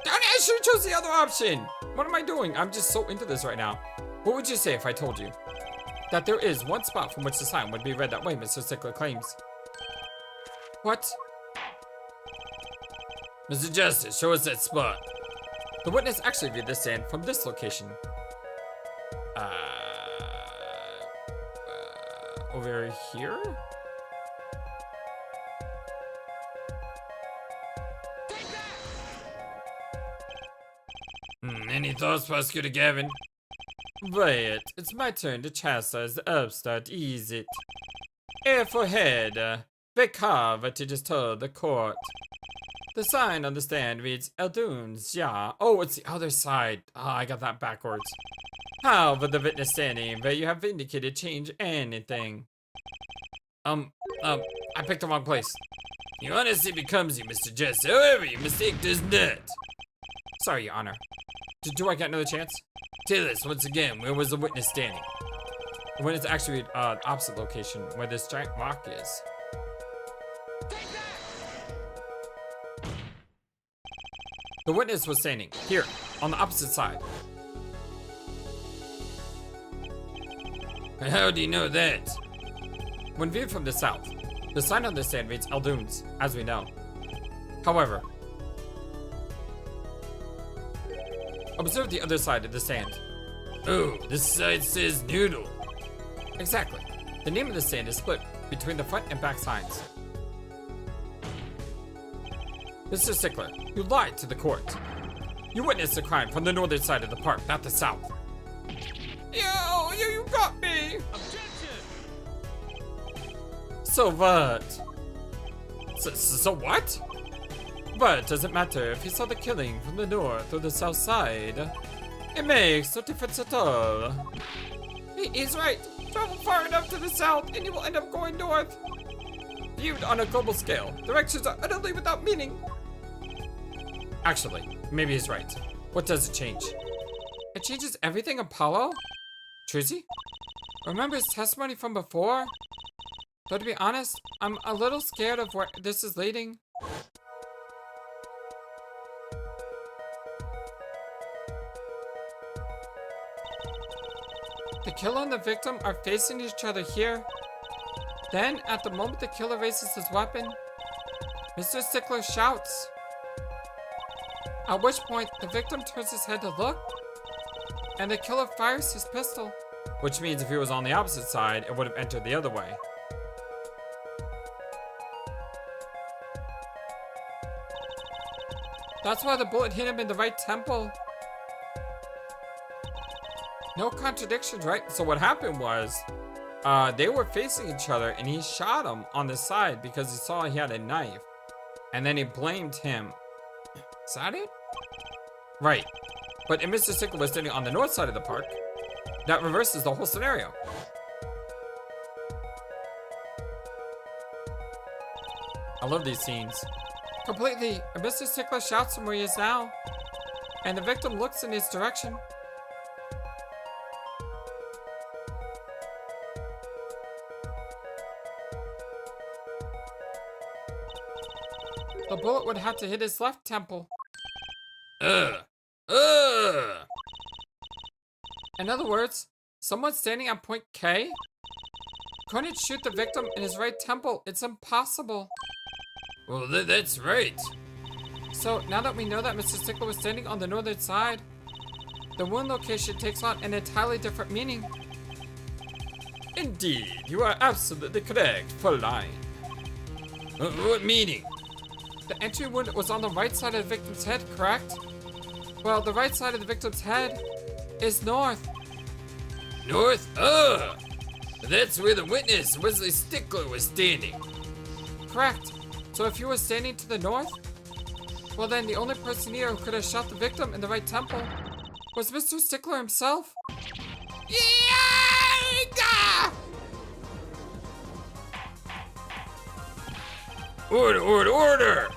Darn it, I should have chose the other option! What am I doing? I'm just so into this right now. What would you say if I told you that there is one spot from which the sign would be read that way, Mr. Stickler claims? What? Mr. Justice, show us that spot. The witness actually viewed the sand from this location. Over here? Any thoughts, Prosecutor Gavin? Right, it's my turn to chastise the upstart, ease it. Air for head, Bekava to just told the court. The sign on the stand reads Eldunes, yeah. Oh, it's the other side. I got that backwards. However, the witness standing where you have indicated change anything. I picked the wrong place. Your honesty becomes you, Mr. Jess. However, your mistake does not. Sorry, Your Honor. Do I get another chance? Tell us once again, where was the witness standing? The witness actually opposite location where this giant rock is. The witness was standing here, on the opposite side. How do you know that? When viewed from the south, the sign on the sand reads Eldunes, as we know. However, observe the other side of the sand. Oh, this side says noodle. Exactly. The name of the sand is split between the front and back signs. Mr. Stickler, you lied to the court. You witnessed the crime from the northern side of the park, not the south. You got me! Objection! So what? So what? But it doesn't matter if you saw the killing from the north or the south side. It makes no difference at all. He's right. Travel far enough to the south and you will end up going north. Viewed on a global scale, directions are utterly without meaning. Actually, maybe he's right. What does it change? It changes everything, Apollo? Trizzy? Remember his testimony from before? Though to be honest, I'm a little scared of where this is leading. The killer and the victim are facing each other here. Then, at the moment the killer raises his weapon, Mr. Stickler shouts. At which point, the victim turns his head to look, and the killer fires his pistol. Which means if he was on the opposite side, it would have entered the other way. That's why the bullet hit him in the right temple. No contradictions, right? So what happened was, they were facing each other and he shot him on the side because he saw he had a knife. And then he blamed him. Is that it? Right. But if Mr. Stickler was standing on the north side of the park, that reverses the whole scenario. I love these scenes. Completely. And Mr. Stickler shouts from where he is now. And the victim looks in his direction. The bullet would have to hit his left temple. In other words, someone standing at point K couldn't shoot the victim in his right temple. It's impossible. Well, that's right. So now that we know that Mr. Stickler was standing on the northern side, the wound location takes on an entirely different meaning. Indeed, you are absolutely correct, Fräulein. What meaning? The entry wound was on the right side of the victim's head, correct? Well, the right side of the victim's head is north. North? That's where the witness, Wesley Stickler, was standing. Correct. So if you were standing to the north, well then the only person here who could have shot the victim in the right temple was Mr. Stickler himself. Yeah! Order, order, order!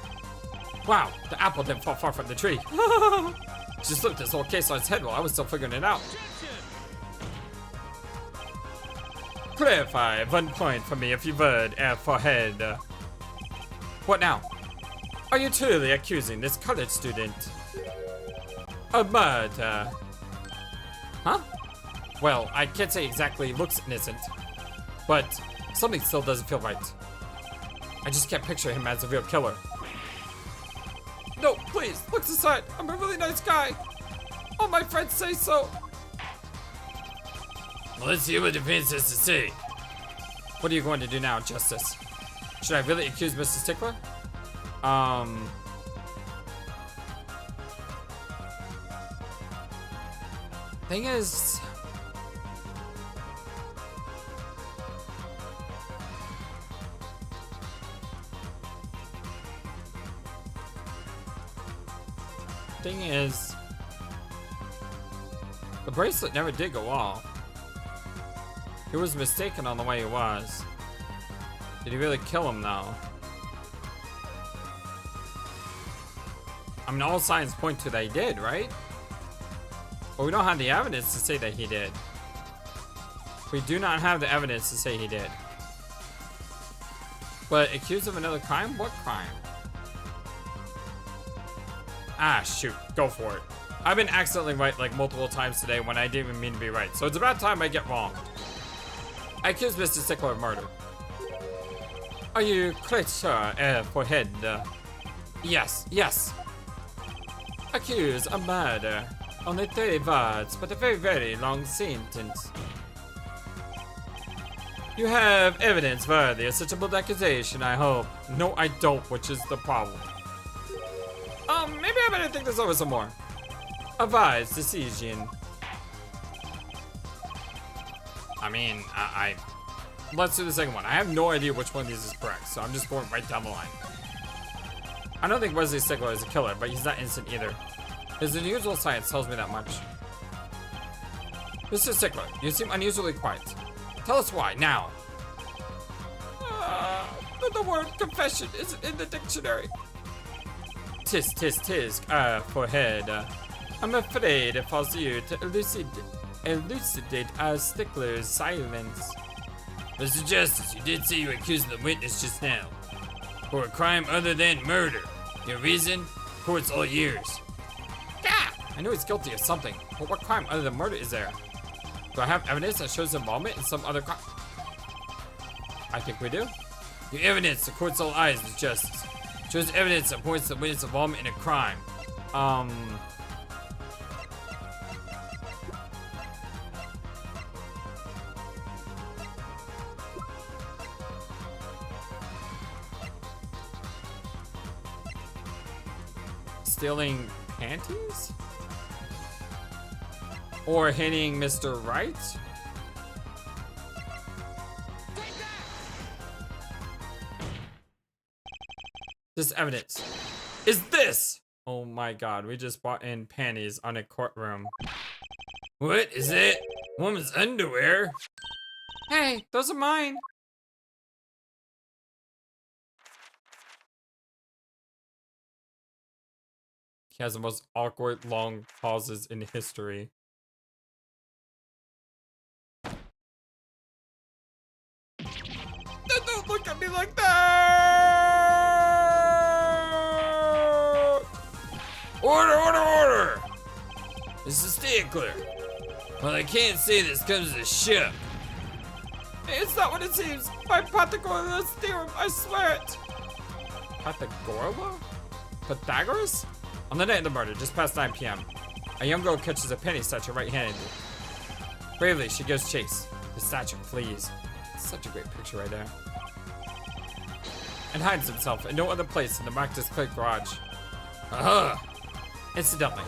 Wow, the apple didn't fall far from the tree. Just looked this whole case on his head while I was still figuring it out. Clarify 1 point for me if you would, forehead. What now? Are you truly accusing this college student of murder? Huh? Well, I can't say exactly looks innocent, but something still doesn't feel right. I just can't picture him as a real killer. No, please, look aside. I'm a really nice guy. All my friends say so. Well, let's see what the defense has to say. What are you going to do now, Justice? Should I really accuse Mr. Stickler? Thing is... Thing is... The bracelet never did go off. He was mistaken on the way he was. Did he really kill him though? I mean, all signs point to that he did, right? But we don't have the evidence to say that he did. We do not have the evidence to say he did. But accused of another crime? What crime? Ah, shoot. Go for it. I've been accidentally right like multiple times today when I didn't even mean to be right. So it's about time I get wrong. I accuse Mr. Stickler of murder. Are you correct, sir, forehead? Yes, yes. Accused of murder. Only 30 words, but a very, very long sentence. You have evidence worthy of such a bold accusation, I hope. No, I don't, which is the problem. Maybe I better think this over some more. A wise decision. I mean, let's do the second one. I have no idea which one of these is correct, so I'm just going right down the line. I don't think Wesley Stickler is a killer, but he's not innocent either. His unusual science tells me that much. Mr. Stickler, you seem unusually quiet. Tell us why, now. The word confession isn't in the dictionary. Tisk, tisk, tisk, forehead. I'm afraid it falls to you to elucidate Stickler's silence. Mr. Justice, you did say you were accusing the witness just now. For a crime other than murder. Your reason? Court's all yours. Yeah! I know he's guilty of something, but what crime other than murder is there? Do I have evidence that shows involvement in some other crime? I think we do. Your evidence, the court's all eyes, is justice. Shows evidence that points to the witness' involvement in a crime. Stealing panties? Or hitting Mr. Wright? This evidence is this! Oh my god, we just bought in panties on a courtroom. What is it? Woman's underwear? Hey, those are mine! He has the most awkward long pauses in history. Don't look at me like that! Order, order, order! This is Stickler. Well, I can't say this comes as a ship. It's not what it seems. By Pythagoras' theorem, I swear it. Pythagoras? On the night of the murder, just past 9 p.m., a young girl catches a penny statue right-handed. Bravely, she gives chase. The statue flees. Such a great picture right there. And hides himself in no other place than the Marcus Clay garage. Aha! Incidentally,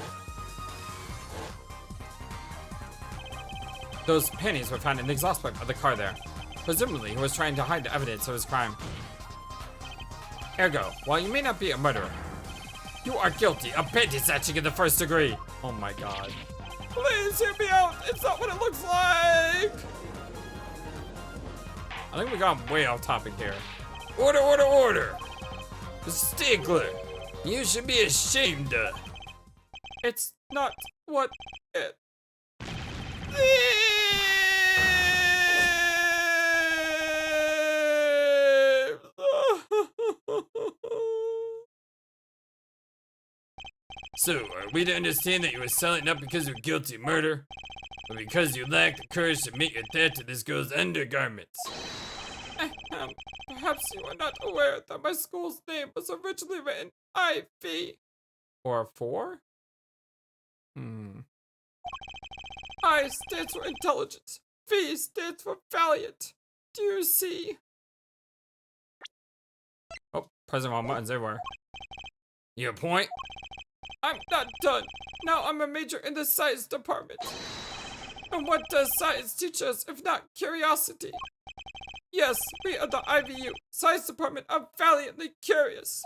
those pennies were found in the exhaust pipe of the car there. Presumably, he was trying to hide the evidence of his crime. Ergo, while you may not be a murderer, you are guilty of penny snatching in the first degree. Oh my god. Please hear me out. It's not what it looks like. I think we got way off topic here. Order, order, order! Stickler, you should be ashamed. It's not what it So, are we to understand that you were selling not because you're guilty of murder, but because you lack the courage to admit your theft to this girl's undergarments? Perhaps you are not aware that my school's name was originally written IV. Or 4? I stands for intelligence. V stands for valiant. Do you see? Oh, pressing wrong buttons everywhere. Your point? I'm not done. Now I'm a major in the science department. And what does science teach us if not curiosity? Yes, we are the IVU, Science Department, are valiantly curious.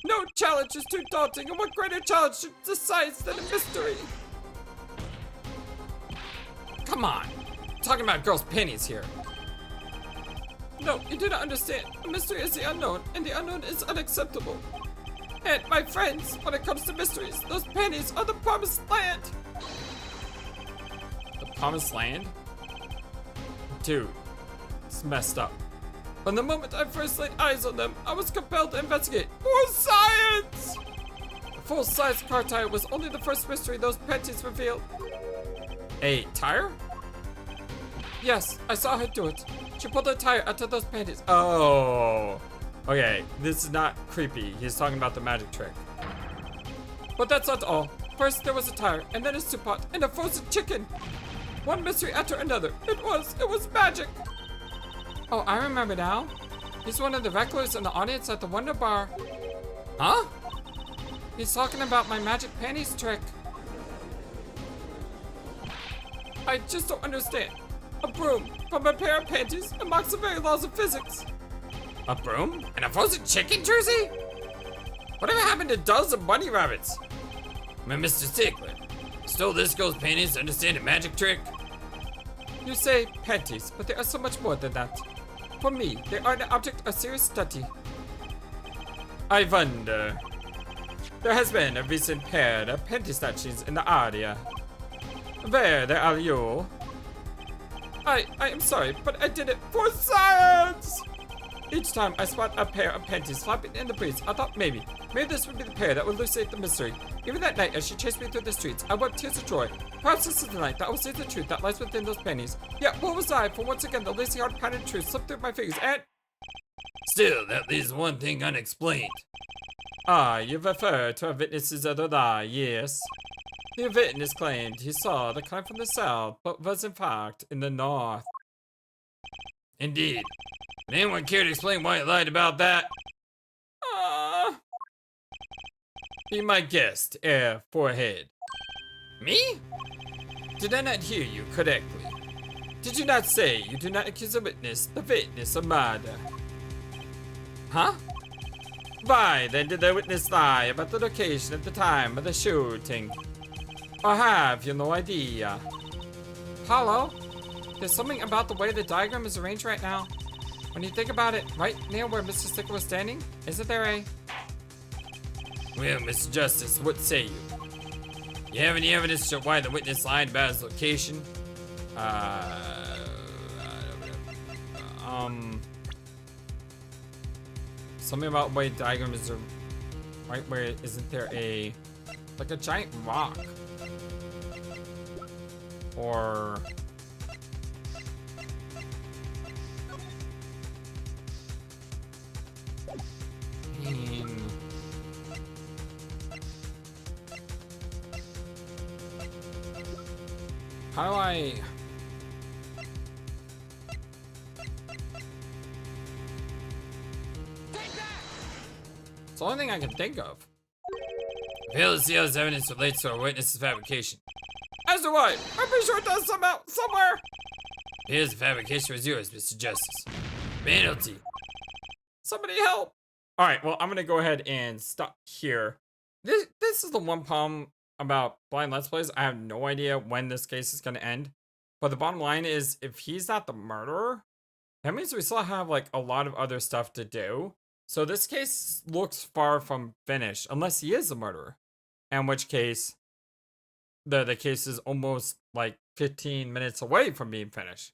No challenge is too daunting, and what greater challenge to science than a mystery? Come on, I'm talking about girls' panties here. No, you do not understand. A mystery is the unknown, and the unknown is unacceptable. And my friends, when it comes to mysteries, those panties are the promised land. The promised land? Dude, it's messed up. From the moment I first laid eyes on them, I was compelled to investigate for science! A full size car tire was only the first mystery those panties revealed. A tire? Yes, I saw her do it. She pulled a tire out of those panties. Oh. Okay, this is not creepy. He's talking about the magic trick. But that's not all. First there was a tire, and then a soup pot, and a frozen chicken. One mystery after another. It was magic. Oh, I remember now. He's one of the reckless in the audience at the Wonder Bar. Huh? He's talking about my magic panties trick. I just don't understand. A broom from a pair of panties mocks the very laws of physics. A broom? And a frozen chicken, Jersey? Whatever happened to dolls and bunny rabbits? Man, Mr. Stickler, stole this girl's panties to understand a magic trick? You say panties, but they are so much more than that. For me, they are an object of serious study. I wonder. There has been a recent pair of panty statues in the area. Where are you? I am sorry, but I did it for science! Each time I spot a pair of panties flapping in the breeze, I thought maybe this would be the pair that would elucidate the mystery. Even that night, as she chased me through the streets, I wept tears of joy. Perhaps this is the night that I will see the truth that lies within those panties. Yet, what was I, for once again the lazy hard patterned truth slipped through my fingers and... Still, that leaves one thing unexplained. Ah, you refer to a witness's other lie, yes. The witness claimed he saw the climb from the south, but was in fact in the north. Indeed. Would anyone care to explain why he lied about that? Be my guest, forehead. Me? Did I not hear you correctly? Did you not say you do not accuse the witness of murder? Huh? Why then did the witness lie about the location at the time of the shooting? Or have you no idea? Apollo, there's something about the way the diagram is arranged right now. When you think about it, right near where Mr. Stickler was standing, isn't there a... Well, Mr. Justice, what say you? You have any evidence to why the witness lied about his location? Something about the way diagram is right where isn't there a... like a giant rock? Or... how do I... It's the only thing I can think of. Fail to see how this evidence relates to our witness's fabrication. As do I! I'm pretty sure it does somewhere! Here's the fabrication was yours, Mr. Justice. Penalty. Somebody help! Alright, well, I'm gonna go ahead and stop here. This is the one problem about blind Let's Plays. I have no idea when this case is gonna end. But the bottom line is, if he's not the murderer, that means we still have, like, a lot of other stuff to do. So this case looks far from finished, unless he is the murderer. In which case, the case is almost, like, 15 minutes away from being finished.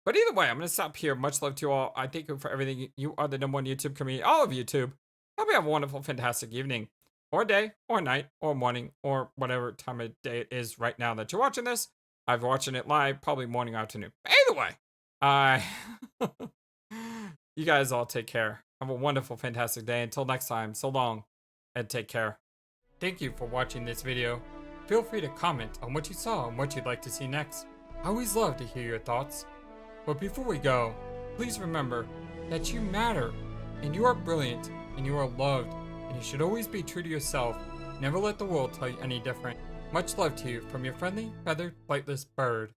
But either way, I'm going to stop here. Much love to you all. I thank you for everything. You are the #1 YouTube community. All of YouTube. Hope you have a wonderful, fantastic evening. Or day, or night, or morning, or whatever time of day it is right now that you're watching this. I'm watching it live, probably morning or afternoon. But either way, you guys all take care. Have a wonderful, fantastic day. Until next time, so long, and take care. Thank you for watching this video. Feel free to comment on what you saw and what you'd like to see next. I always love to hear your thoughts. But before we go, please remember that you matter, and you are brilliant, and you are loved, and you should always be true to yourself. Never let the world tell you any different. Much love to you from your friendly, feathered, flightless bird.